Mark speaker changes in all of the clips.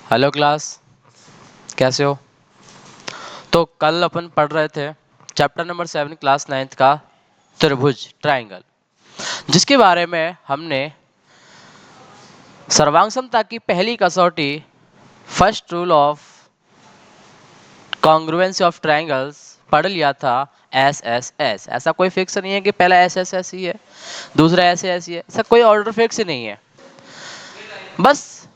Speaker 1: Hello class, कैसे हो? तो कल अपन पढ़ रहे थे चैप्टर नंबर 7 क्लास 9th का त्रिभुज ट्रायंगल, जिसके बारे में हमने सर्वांग समता की पहली कसौटी first rule of congruency of triangles पढ़ लिया था। एस एस एस, ऐसा कोई फिक्स नहीं है कि पहला एस एस एस ही है, दूसरा ऐसे ऐसी है, ऐसा कोई ऑर्डर फिक्स ही नहीं है। बस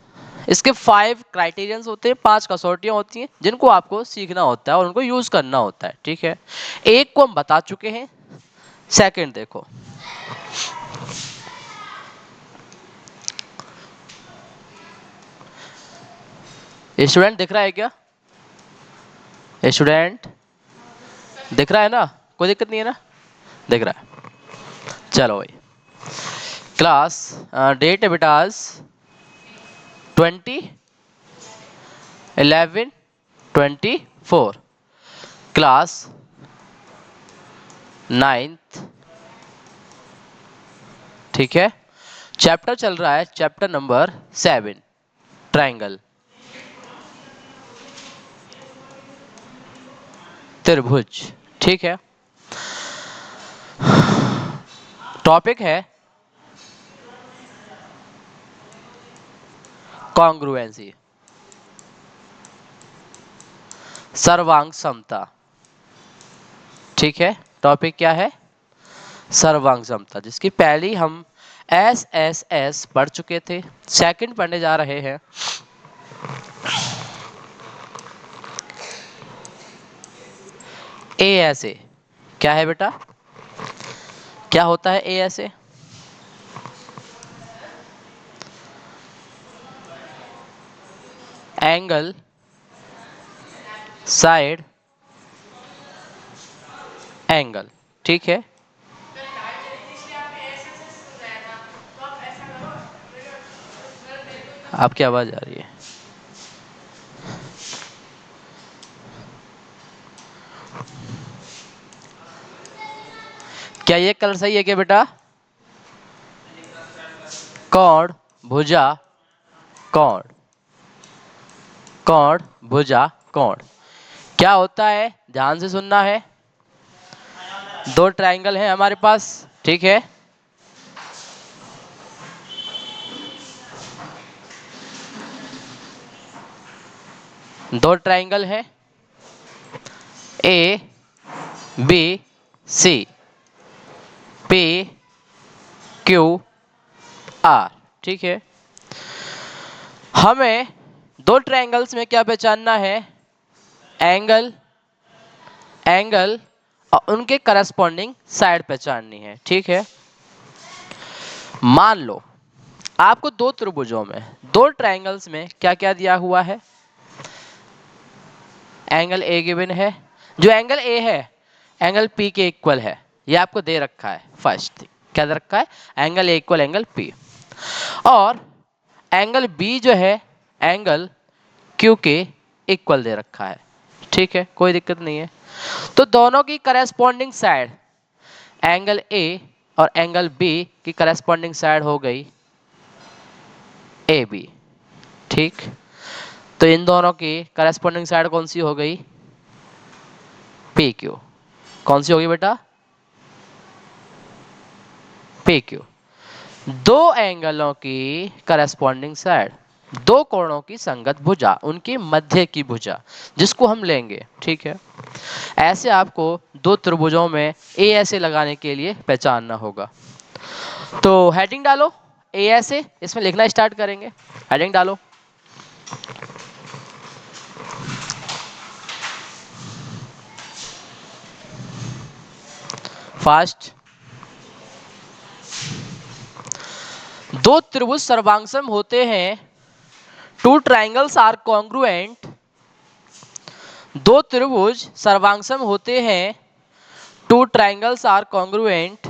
Speaker 1: इसके 5 क्राइटेरियंस होते हैं, 5 कसौटियां होती हैं जिनको आपको सीखना होता है और उनको यूज करना होता है। ठीक है, एक को हम बता चुके हैं, सेकंड देखो। स्टूडेंट दिख रहा है क्या? स्टूडेंट दिख रहा है ना? कोई दिक्कत नहीं है ना? दिख रहा है, चलो भाई। क्लास डेट है बेटा आज 20/11/24, क्लास 9th। ठीक है, चैप्टर चल रहा है चैप्टर नंबर 7 ट्रायंगल, त्रिभुज। ठीक है, टॉपिक है कॉन्ग्रुएंसी, सर्वांग समता। ठीक है, टॉपिक क्या है? सर्वांग समता, जिसकी पहली हम एस एस एस पढ़ चुके थे, सेकंड पढ़ने जा रहे हैं। ए एस ए क्या है बेटा? क्या होता है A S A? Angle, side, angle. ठीक है, आपकी आवाज आ रही है। क्या ये कलर सही है क्या बेटा? कोण, भुजा, कोण, कोण, भुजा, कोण क्या होता है? ध्यान से सुनना है। दो ट्रायंगल है हमारे पास। ठीक है, दो ट्रायंगल है A B C, P Q R. ठीक है, हमें दो ट्रायंगल्स में क्या पहचानना है? एंगल, एंगल और उनके करस्पॉन्डिंग साइड पहचाननी है। ठीक है, मान लो आपको दो त्रिभुजों में, दो ट्रायंगल्स में क्या क्या दिया हुआ है? एंगल ए गिवन है, जो एंगल ए है एंगल पी के इक्वल है, ये आपको दे रखा है। फर्स्ट क्या दे रखा है? Angle A equal angle P. और एंगल बी जो है एंगल क्यू के इक्वल दे रखा है। ठीक है, कोई दिक्कत नहीं है। तो दोनों की करस्पॉन्डिंग साइड, एंगल ए और एंगल बी की करस्पॉन्डिंग साइड हो गई ए बी। ठीक, तो इन दोनों की करस्पॉन्डिंग साइड कौन सी हो गई? P Q. कौन सी होगी बेटा? P Q. दो एंगलों की करस्पॉन्डिंग साइड, दो कोणों की संगत भुजा, उनकी मध्य की भुजा जिसको हम लेंगे। ठीक है, ऐसे आपको दो त्रिभुजों में ए ऐसे लगाने के लिए पहचानना होगा। तो हेडिंग डालो ए ऐसे, इसमें लिखना स्टार्ट करेंगे। हेडिंग डालो। फास्ट। दो त्रिभुज सर्वांगसम होते हैं, टू ट्राइंगल्स आर कॉन्ग्रुएंट। दो त्रिभुज सर्वांगसम होते हैं, टू ट्राइंगल्स आर कॉन्ग्रुएंट।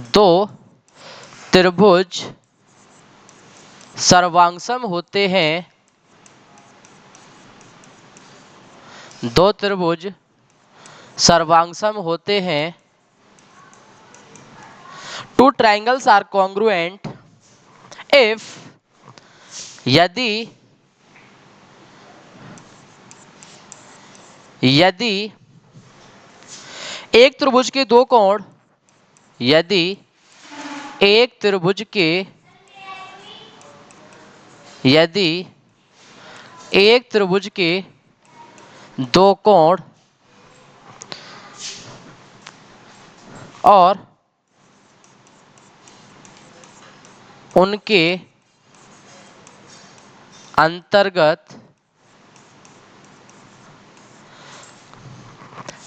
Speaker 1: दो त्रिभुज सर्वांगसम होते हैं, दो त्रिभुज सर्वांगसम होते हैं, two triangles are congruent. If यदि यदि एक त्रिभुज के दो कोण यदि एक त्रिभुज के यदि एक त्रिभुज के दो कोण और उनके अंतर्गत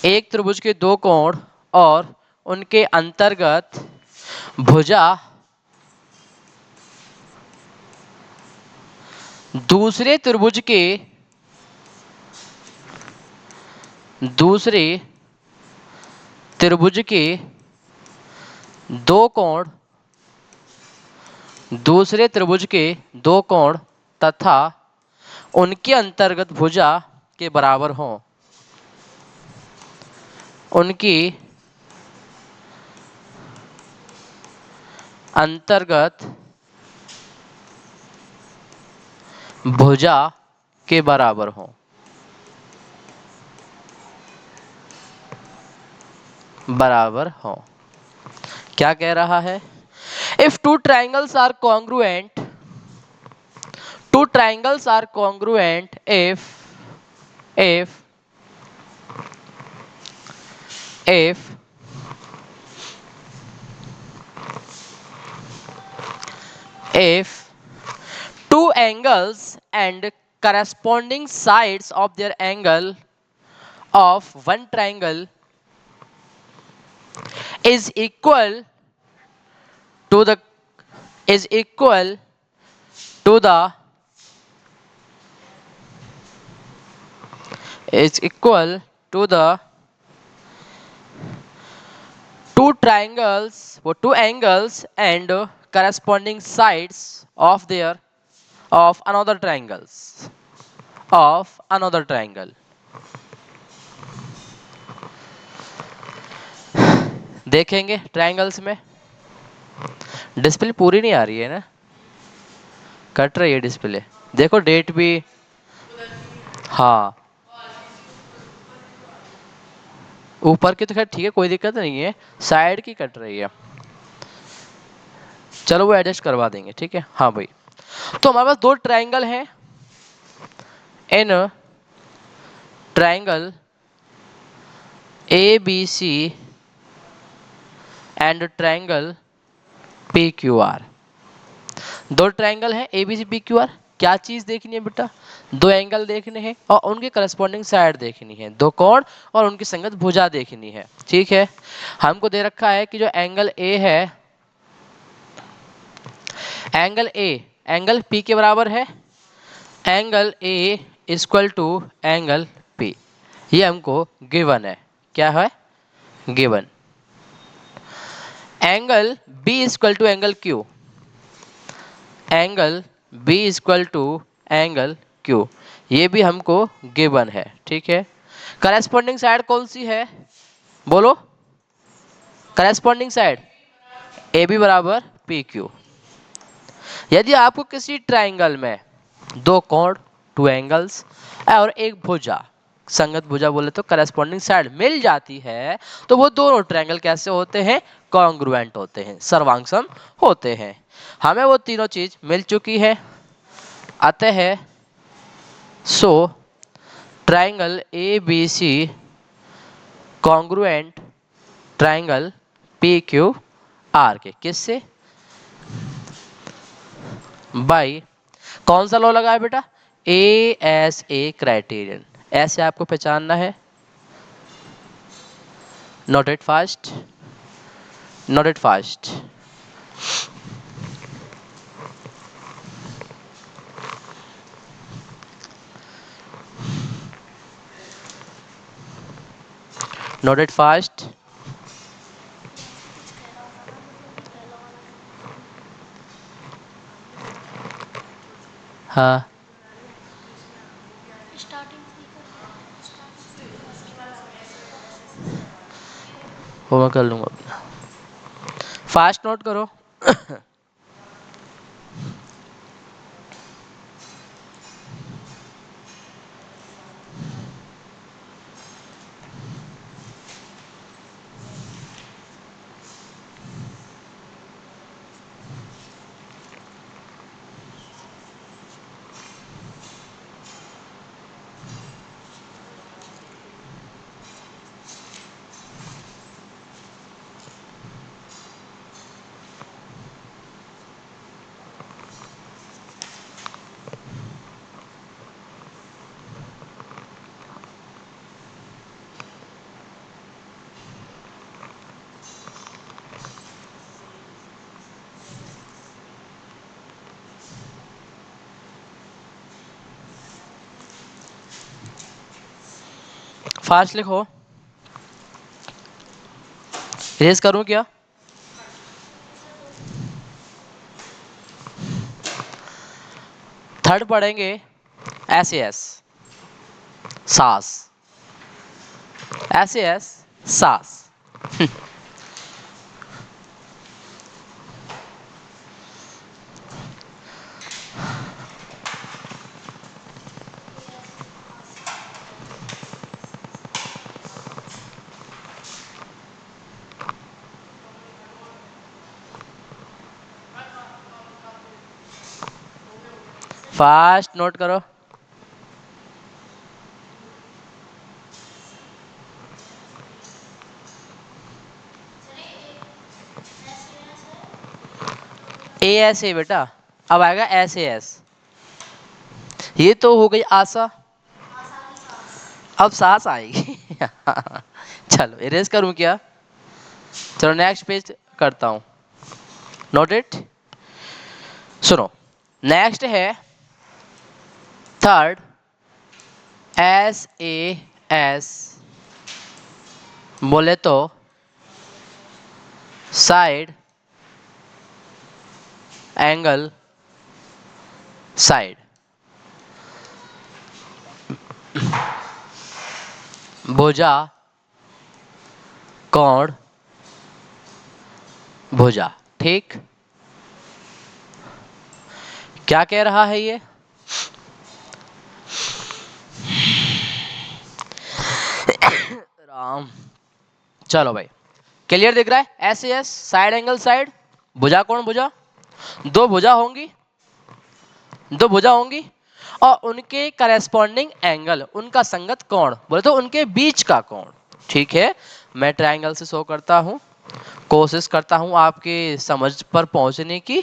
Speaker 1: एक त्रिभुज के दो कोण और उनके अंतर्गत भुजा दूसरे त्रिभुज के दूसरे त्रिभुज के दो कोण दूसरे त्रिभुज के दो कोण तथा उनके अंतर्गत भुजा के बराबर हों उनकी अंतर्गत भुजा के बराबर हों क्या कह रहा है? If two triangles are congruent if if if two angles and corresponding sides of their angle of one triangle is equal to the is equal to the is equal to the two angles and corresponding sides of their of another triangle. देखेंगे triangles में display पूरी नहीं आ रही है ना, cut रही है display, देखो डेट भी, हाँ ऊपर की तो खैर ठीक है, कोई दिक्कत नहीं है, साइड की कट रही है, चलो वो एडजस्ट करवा देंगे, ठीक है। हाँ भाई, तो हमारे पास दो ट्रायंगल हैं, in triangle ABC and triangle PQR, दो ट्रायंगल हैं ABC PQR। क्या चीज देखनी है बेटा? दो एंगल देखने हैं और उनके करस्पॉन्डिंग साइड देखनी है, दो कोण और उनकी संगत भुजा देखनी है, ठीक है। हमको दे रखा है कि जो एंगल A है, एंगल A एंगल P के बराबर है, angle A equal to angle P, ये हमको गिवन है। क्या है? Given. Angle B equal to angle Q, angle B equal to angle Q, ये भी हमको गिवन है, ठीक है। करस्पॉन्डिंग साइड कौन सी है बोलो? करस्पॉन्डिंग साइड AB बराबर PQ। यदि आपको किसी ट्राइंगल में दो कोण, टू एंगल्स और एक भुजा, संगत भुजा बोले तो करस्पॉन्डिंग साइड मिल जाती है, तो वो दोनों ट्रायंगल कैसे होते हैं? कॉन्ग्रुएंट होते हैं, सर्वांगसम होते हैं। हमें वो तीनों चीज मिल चुकी है, अतः so triangle ABC congruent triangle PQR के, किससे? बाई कौन सा लॉ लगा है बेटा? ASA criterion. ऐसे आपको पहचानना है, note it fast, note it fast. Note it fast. हाँ वो मैं कर लूंगा अपना, फास्ट नोट करो। फास्ट लिखो। रेज करूं क्या? थर्ड पढ़ेंगे SAS, सास, SAS, सास। फास्ट नोट करो। ASA बेटा, अब आएगा SAS। ये तो हो गई आशा, अब सास आएगी। चलो इरेज करूं क्या? चलो नेक्स्ट पेज करता हूं। Note it. सुनो, नेक्स्ट है थर्ड SAS, बोले तो साइड एंगल साइड, भुजा कोण भुजा। ठीक, क्या कह रहा है ये? राम, चलो भाई क्लियर दिख रहा है? SAS साइड एंगल साइड, भुजा कोण भुजा, दो भुजा होंगी, दो भुजा होंगी और उनके करेस्पॉन्डिंग एंगल, उनका संगत कोण, बोले तो उनके बीच का कोण। ठीक है, मैं ट्रायंगल से शो करता हूं, कोशिश करता हूं आपके समझ पर पहुंचने की,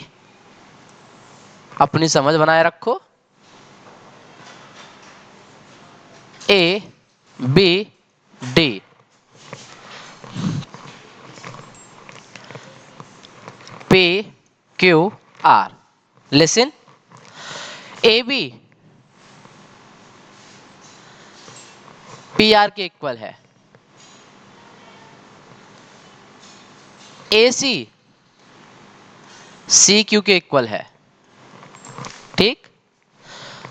Speaker 1: अपनी समझ बनाए रखो। ABD, PQR, listen. AB PR के इक्वल है, AC CQ के इक्वल है। ठीक,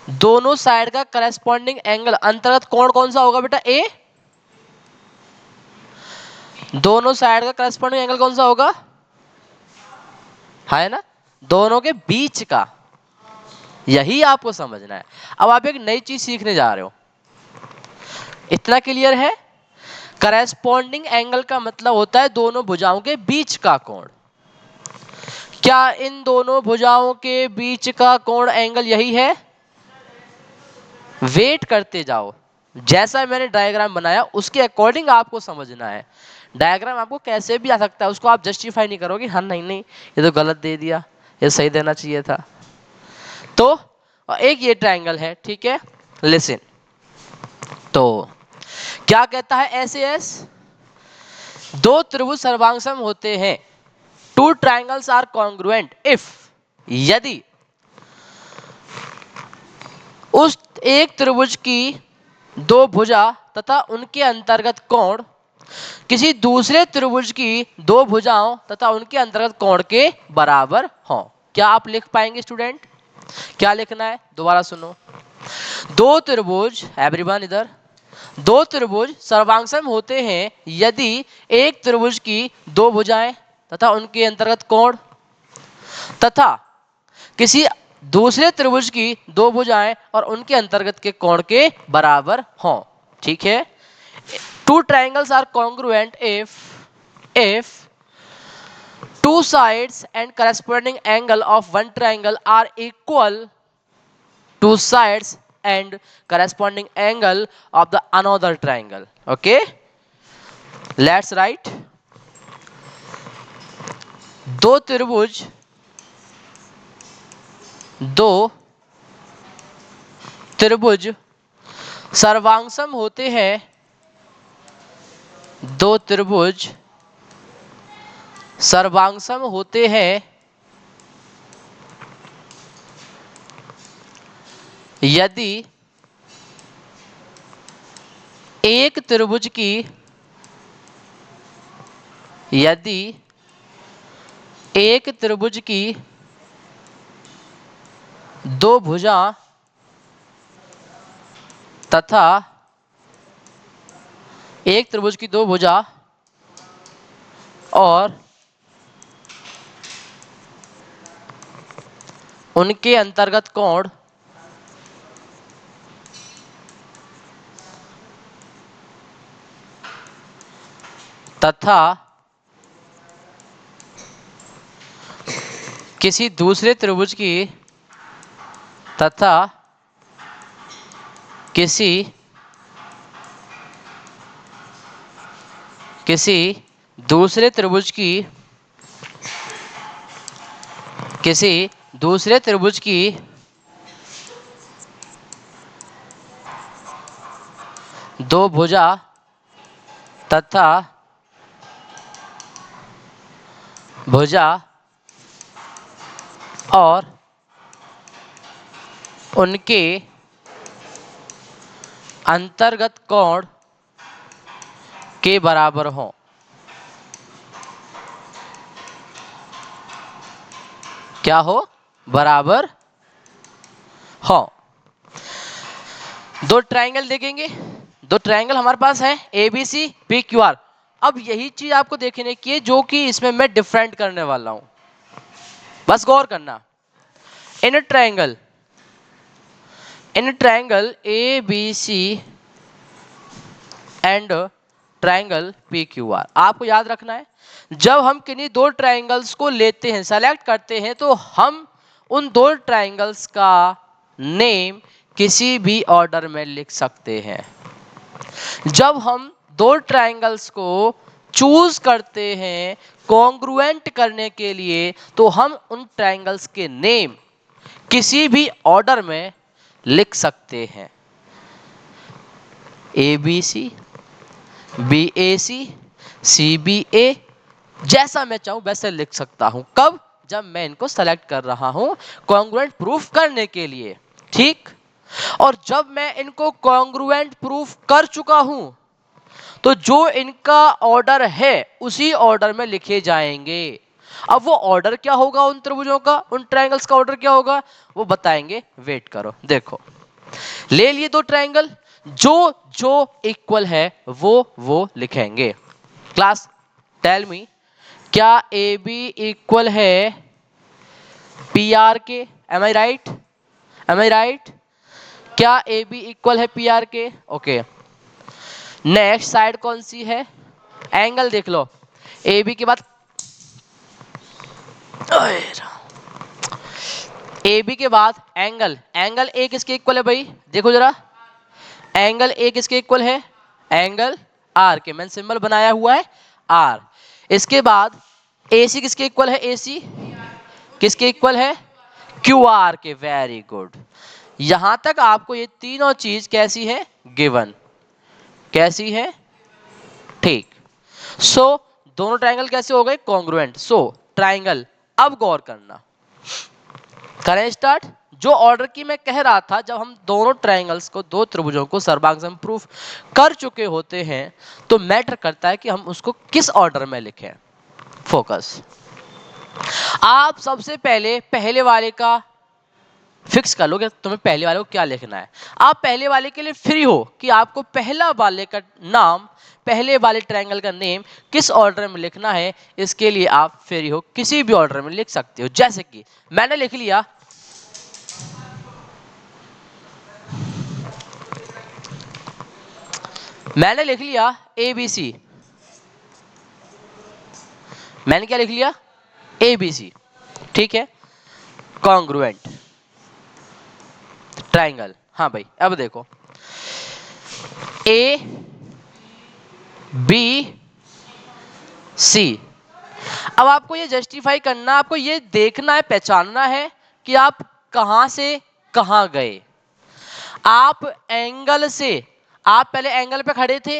Speaker 1: दोनों साइड का करस्पॉन्डिंग एंगल, अंतर्गत कोण कौन सा होगा बेटा? A। दोनों साइड का करस्पॉन्डिंग एंगल कौन सा होगा? है ना, दोनों के बीच का, यही आपको समझना है। अब आप एक नई चीज सीखने जा रहे हो, इतना क्लियर है? करस्पॉन्डिंग एंगल का मतलब होता है दोनों भुजाओं के बीच का कोण। क्या इन दोनों भुजाओं के बीच का कोण एंगल यही है? वेट करते जाओ, जैसा मैंने डायग्राम बनाया उसके अकॉर्डिंग आपको समझना है। डायग्राम आपको कैसे भी आ सकता है, उसको आप जस्टिफाई नहीं करोगे, हाँ नहीं नहीं ये तो गलत दे दिया, ये सही देना चाहिए था। तो एक ये ट्रायंगल है, ठीक है, लिसन। तो क्या कहता है SAS? दो त्रिभुज सर्वांगसम होते हैं, two triangles are congruent if, यदि उस एक त्रिभुज की दो भुजा तथा उनके अंतर्गत कोण किसी दूसरे त्रिभुज की दो भुजाओं तथा उनके अंतर्गत कोण के बराबर हों। क्या आप लिख पाएंगे स्टूडेंट? क्या लिखना है दोबारा सुनो। दो त्रिभुज, एवरीवन इधर, दो त्रिभुज सर्वांगसम होते हैं यदि एक त्रिभुज की दो भुजाएं तथा उनके अंतर्गत कोण तथा किसी दूसरे त्रिभुज की दो भुजाएं और उनके अंतर्गत के कोण के बराबर हों। ठीक है, two triangles are congruent if two sides and corresponding angle of one triangle are equal to sides and corresponding angle of the another triangle. Okay, let's write. दो त्रिभुज, दो त्रिभुज सर्वांगसम होते हैं, दो त्रिभुज सर्वांगसम होते हैं यदि एक त्रिभुज की यदि एक त्रिभुज की दो भुजा तथा एक त्रिभुज की दो भुजा और उनके अंतर्गत कोण तथा किसी दूसरे त्रिभुज की तथा किसी किसी दूसरे त्रिभुज की किसी दूसरे त्रिभुज की दो भुजा तथा भुजा और उनके अंतर्गत कोण के बराबर हो। क्या हो? बराबर हो। दो ट्रायंगल देखेंगे, दो ट्रायंगल हमारे पास है A B C P Q R. अब यही चीज आपको देखने की है जो कि इसमें मैं डिफरेंट करने वाला हूं, बस गौर करना। In triangle A B C and triangle P Q R, आपको याद रखना है जब हम किन्हीं दो ट्रायंगल्स को लेते हैं, सेलेक्ट करते हैं, तो हम उन दो ट्रायंगल्स का नेम किसी भी ऑर्डर में लिख सकते हैं। जब हम दो ट्रायंगल्स को चूज करते हैं कॉन्ग्रुएंट करने के लिए, तो हम उन ट्रायंगल्स के नेम किसी भी ऑर्डर में लिख सकते हैं। A B C, B A C, C B A, जैसा मैं चाहूं वैसे लिख सकता हूं। कब? जब मैं इनको सेलेक्ट कर रहा हूं कॉन्ग्रुएंट प्रूफ करने के लिए, ठीक। और जब मैं इनको कॉन्ग्रुएंट प्रूफ कर चुका हूं तो जो इनका ऑर्डर है उसी ऑर्डर में लिखे जाएंगे। अब वो ऑर्डर क्या होगा उन त्रिभुजों का, उन ट्रायंगल्स का ऑर्डर क्या होगा वो बताएंगे, वेट करो। देखो, ले लिए दो ट्रायंगल, जो जो इक्वल है वो लिखेंगे। क्लास टेल मी, क्या ए बी इक्वल है पी आर के? एम आई राइट? एम आई राइट? क्या ए बी इक्वल है पी आर के? ओके। नेक्स्ट साइड कौन सी है? एंगल देख लो, ए बी के बाद ए बी के बाद एंगल, एंगल ए किसके इक्वल है भाई? देखो जरा, एंगल ए किसके इक्वल है? एंगल आर के। मैंने सिंबल बनाया हुआ है आर। इसके बाद ए सी किसके इक्वल है? ए सी किसके इक्वल है? क्यू आर के। Very good. यहां तक आपको ये तीनों चीज कैसी है? गिवन। कैसी है? ठीक। सो दोनों ट्रायंगल कैसे हो गए? कॉन्ग्रुएंट। सो ट्रायंगल, अब गौर करना, करें स्टार्ट। जो ऑर्डर की मैं कह रहा था, जब हम दोनों ट्रायंगल्स को, दो त्रिभुजों को सर्वांग प्रूफ कर चुके होते हैं तो मैटर करता है कि हम उसको किस ऑर्डर में लिखें। फोकस। आप सबसे पहले पहले वाले का फिक्स कर लो कि तुम्हें पहले वाले को क्या लिखना है। आप पहले वाले के लिए फ्री हो कि आपको पहला वाले का नाम, पहले वाले ट्रायंगल का नेम किस ऑर्डर में लिखना है, इसके लिए आप फ्री हो, किसी भी ऑर्डर में लिख सकते हो। जैसे कि मैंने लिख लिया, मैंने लिख लिया ए बी सी। मैंने क्या लिख लिया? ए बी सी, ठीक है। Congruent triangle. हाँ भाई, अब देखो, ए बी सी। अब आपको ये जस्टिफाई करना, आपको ये देखना है, पहचानना है कि आप कहां से कहां गए। आप एंगल से, आप पहले एंगल पे खड़े थे,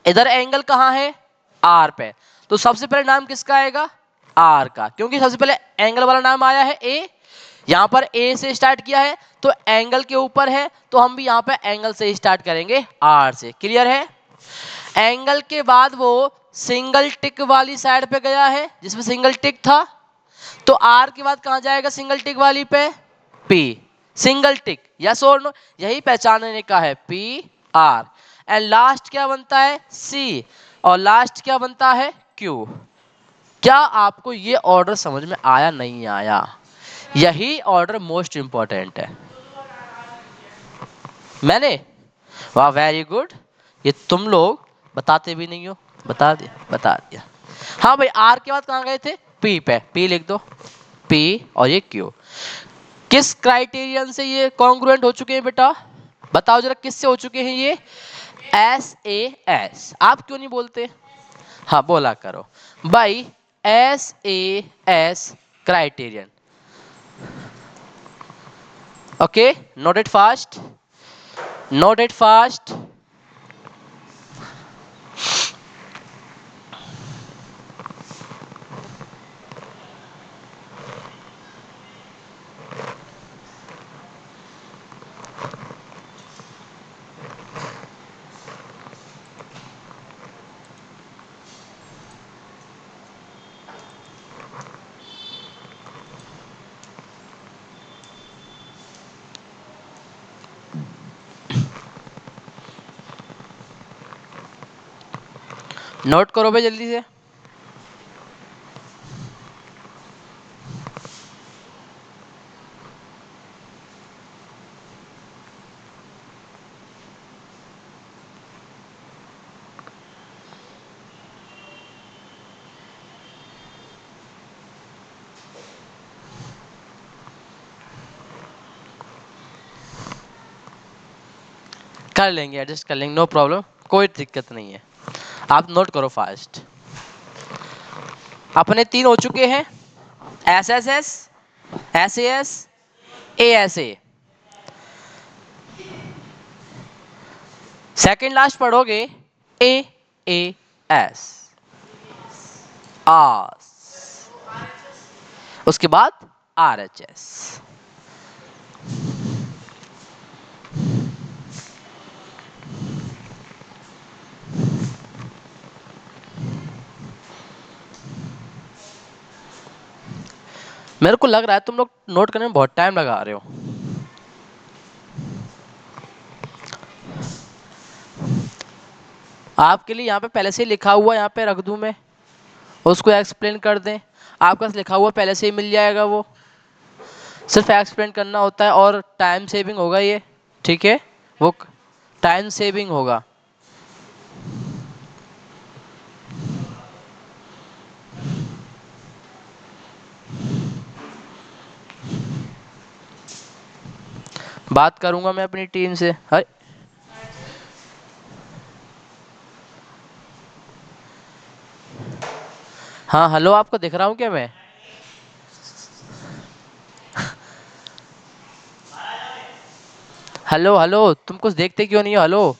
Speaker 1: इधर एंगल कहां है? आर पे। तो सबसे पहले नाम किसका आएगा? आर का, क्योंकि सबसे पहले एंगल वाला नाम आया है ए, यहाँ पर ए से स्टार्ट किया है तो एंगल के ऊपर है, तो हम भी यहाँ पे एंगल से स्टार्ट करेंगे आर से। क्लियर है? एंगल के बाद वो सिंगल टिक वाली साइड पे गया है जिसमें सिंगल टिक था, तो आर के बाद कहाँ जाएगा सिंगल टिक वाली पे? पी। सिंगल टिक, यस और नो, यही पहचानने का है, पी आर। एंड लास्ट क्या बनता है? सी। और लास्ट क्या बनता है? क्यू। क्या आपको ये ऑर्डर समझ में आया? नहीं आया? यही ऑर्डर मोस्ट इंपॉर्टेंट है। मैंने, वाह वेरी गुड, ये तुम लोग बताते भी नहीं हो, बता दिया, बता दिया। हाँ भाई, आर के बाद कहाँ गए थे? पी पे, पी लिख दो, पी और ये क्यू। किस क्राइटेरियन से ये कॉन्ग्रुएंट हो चुके हैं बेटा? बताओ जरा, किससे हो चुके हैं ये? S A S. आप क्यों नहीं बोलते? हाँ बोला करो भाई, S A S criterion. Okay, note it fast, note it fast. Note करो भाई जल्दी से। कर लेंगे, एडजस्ट कर लेंगे, नो प्रॉब्लम, कोई दिक्कत नहीं है। आप नोट करो फास्ट। अपने 3 हो चुके हैं, S S S, S A S A. Second last पढ़ोगे ए एस, आस, उसके बाद आर एच एस। मेरे को लग रहा है तुम लोग नोट करने में बहुत टाइम लगा रहे हो। आपके लिए यहाँ पे पहले से ही लिखा हुआ यहाँ पे रख दूं मैं, उसको एक्सप्लेन कर दें? आपका लिखा हुआ पहले से ही मिल जाएगा, वो सिर्फ एक्सप्लेन करना होता है और टाइम सेविंग होगा ये, ठीक है? वो टाइम सेविंग होगा। बात करूंगा मैं अपनी टीम से। अरे हाँ हेलो, आपको दिख रहा हूँ क्या मैं? हेलो हेलो, तुम कुछ देखते क्यों नहीं हो? हेलो